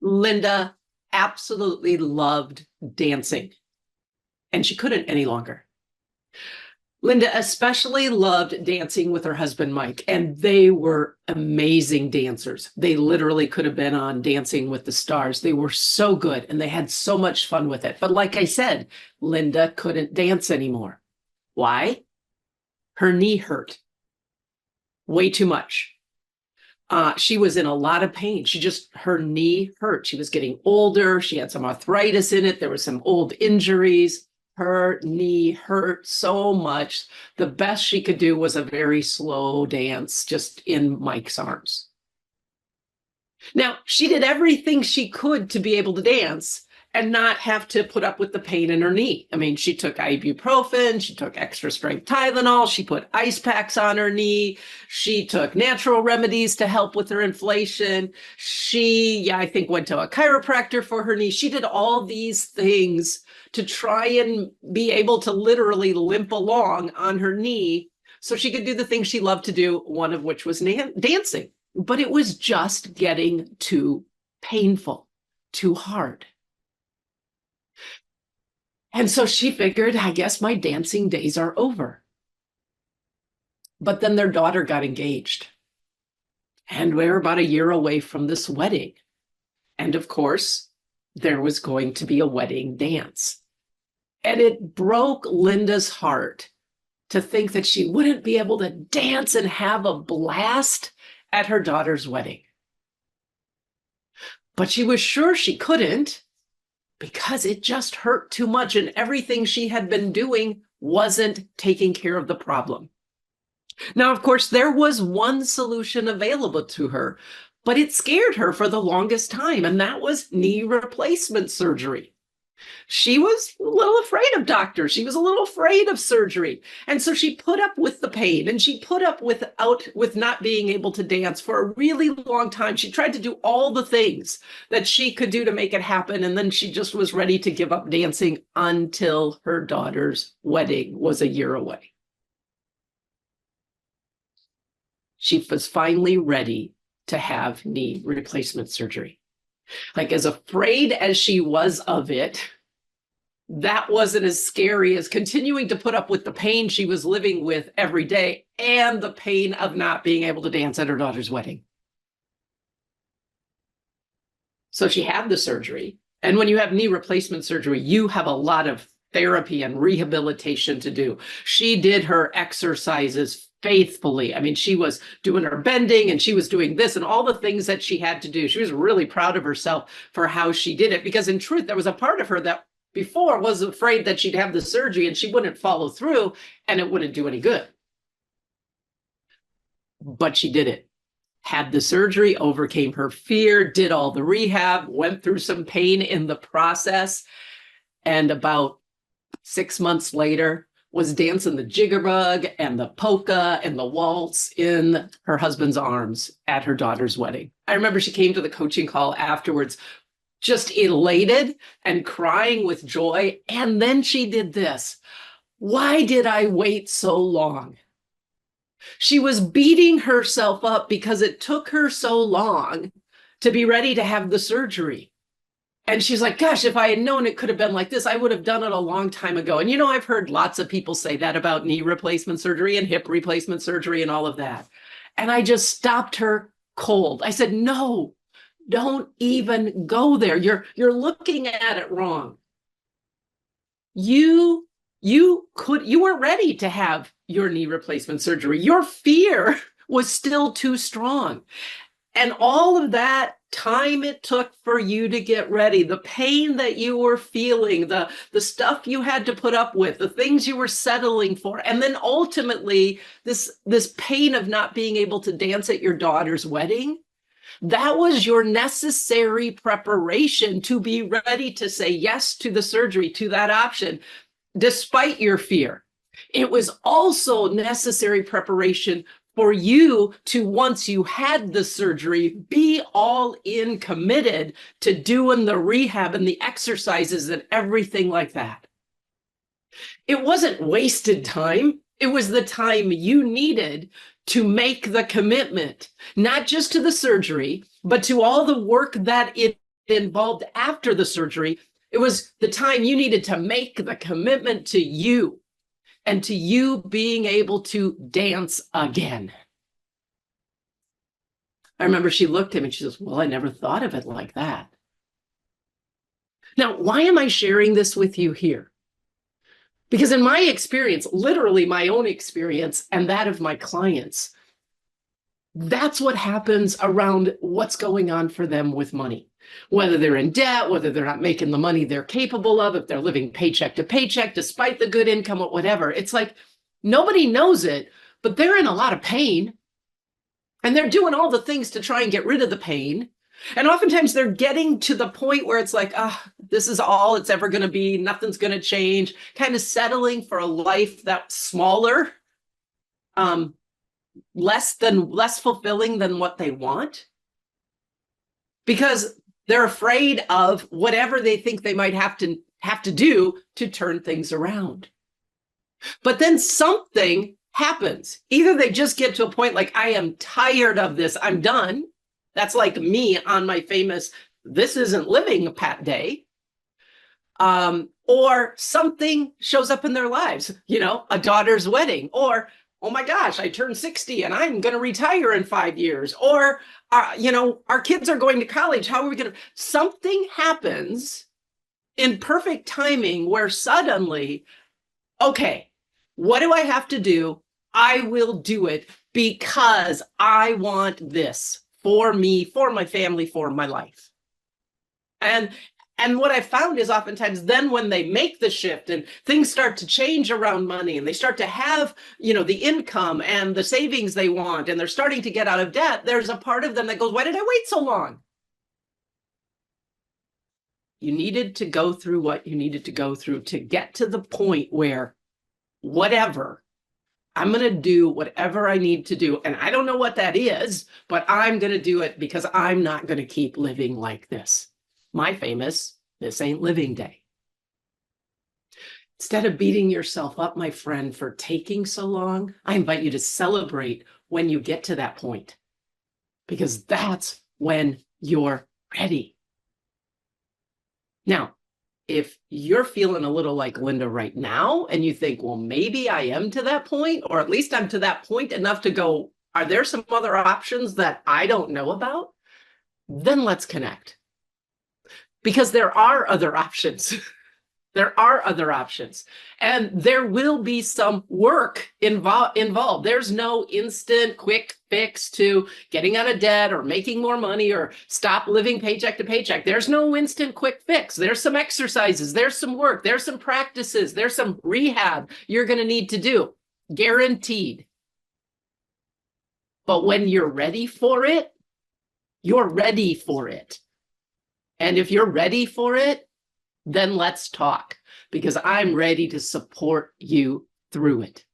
Linda absolutely loved dancing, and she couldn't any longer. Linda especially loved dancing with her husband, Mike, and they were amazing dancers. They literally could have been on Dancing with the Stars. They were so good, and they had so much fun with it. But like I said, Linda couldn't dance anymore. Why? Her knee hurt way too much. She was in a lot of pain. Her knee hurt. She was getting older. She had some arthritis in it. There were some old injuries. Her knee hurt so much. The best she could do was a very slow dance just in Mike's arms. Now, she did everything she could to be able to dance and not have to put up with the pain in her knee. I mean, she took ibuprofen, she took extra strength Tylenol, she put ice packs on her knee, she took natural remedies to help with her inflation. I think, went to a chiropractor for her knee. She did all these things to try and be able to literally limp along on her knee so she could do the things she loved to do, one of which was dancing. But it was just getting too painful, too hard. And so she figured, I guess my dancing days are over. But then their daughter got engaged. And we were about a year away from this wedding. And of course, there was going to be a wedding dance. And it broke Linda's heart to think that she wouldn't be able to dance and have a blast at her daughter's wedding. But she was sure she couldn't because it just hurt too much, and everything she had been doing wasn't taking care of the problem. Now, of course, there was one solution available to her, but it scared her for the longest time, and that was knee replacement surgery. She was a little afraid of doctors. She was a little afraid of surgery. And so she put up with the pain, and she put up with not being able to dance for a really long time. She tried to do all the things that she could do to make it happen. And then she just was ready to give up dancing until her daughter's wedding was a year away. She was finally ready to have knee replacement surgery. Like, as afraid as she was of it, that wasn't as scary as continuing to put up with the pain she was living with every day and the pain of not being able to dance at her daughter's wedding. So she had the surgery. And when you have knee replacement surgery, you have a lot of therapy and rehabilitation to do. She did her exercises faithfully. I mean, she was doing her bending and she was doing this and all the things that she had to do. She was really proud of herself for how she did it, because in truth, there was a part of her that before was afraid that she'd have the surgery and she wouldn't follow through and it wouldn't do any good. But she did it. Had the surgery, overcame her fear, did all the rehab, went through some pain in the process, and about 6 months later was dancing the jitterbug and the polka and the waltz in her husband's arms at her daughter's wedding. I remember she came to the coaching call afterwards, just elated and crying with joy. And then she did this. Why did I wait so long? She was beating herself up because it took her so long to be ready to have the surgery. And she's like, gosh, if I had known it could have been like this, I would have done it a long time ago. And, I've heard lots of people say that about knee replacement surgery and hip replacement surgery and all of that. And I just stopped her cold. I said, no, don't even go there. You're looking at it wrong. You weren't ready to have your knee replacement surgery. Your fear was still too strong. And all of that time it took for you to get ready, the pain that you were feeling, the stuff you had to put up with, the things you were settling for, and then ultimately this pain of not being able to dance at your daughter's wedding, that was your necessary preparation to be ready to say yes to the surgery, to that option, despite your fear. It was also necessary preparation for you to, once you had the surgery, be all in committed to doing the rehab and the exercises and everything like that. It wasn't wasted time. It was the time you needed to make the commitment, not just to the surgery, but to all the work that it involved after the surgery. It was the time you needed to make the commitment to you and to you being able to dance again. I remember she looked at me and she says, well, I never thought of it like that. Now, why am I sharing this with you here? Because in my experience, literally my own experience and that of my clients, that's what happens around what's going on for them with money. Whether they're in debt, whether they're not making the money they're capable of, if they're living paycheck to paycheck, despite the good income or whatever. It's like nobody knows it, but they're in a lot of pain. And they're doing all the things to try and get rid of the pain. And oftentimes they're getting to the point where it's like, this is all it's ever going to be. Nothing's going to change. Kind of settling for a life that's smaller, less fulfilling than what they want. Because they're afraid of whatever they think they might have to do to turn things around. But then something happens. Either they just get to a point like, I am tired of this, I'm done. That's like me on my famous, this isn't living Pat day. Or something shows up in their lives, a daughter's wedding, or, oh my gosh, I turned 60 and I'm going to retire in 5 years. Or, our kids are going to college. How are we going to? Something happens in perfect timing where suddenly, okay, what do I have to do? I will do it because I want this for me, for my family, for my life. And what I found is oftentimes then when they make the shift and things start to change around money and they start to have, the income and the savings they want, and they're starting to get out of debt, there's a part of them that goes, why did I wait so long? You needed to go through what you needed to go through to get to the point where whatever, I'm going to do whatever I need to do. And I don't know what that is, but I'm going to do it because I'm not going to keep living like this. My famous, this ain't living day. Instead of beating yourself up, my friend, for taking so long, I invite you to celebrate when you get to that point, because that's when you're ready. Now, if you're feeling a little like Linda right now, and you think, well, maybe I am to that point, or at least I'm to that point enough to go, are there some other options that I don't know about? Then let's connect. Because there are other options. There are other options. And there will be some work involved. There's no instant quick fix to getting out of debt or making more money or stop living paycheck to paycheck. There's no instant quick fix. There's some exercises. There's some work. There's some practices. There's some rehab you're going to need to do. Guaranteed. But when you're ready for it, you're ready for it. And if you're ready for it, then let's talk, because I'm ready to support you through it.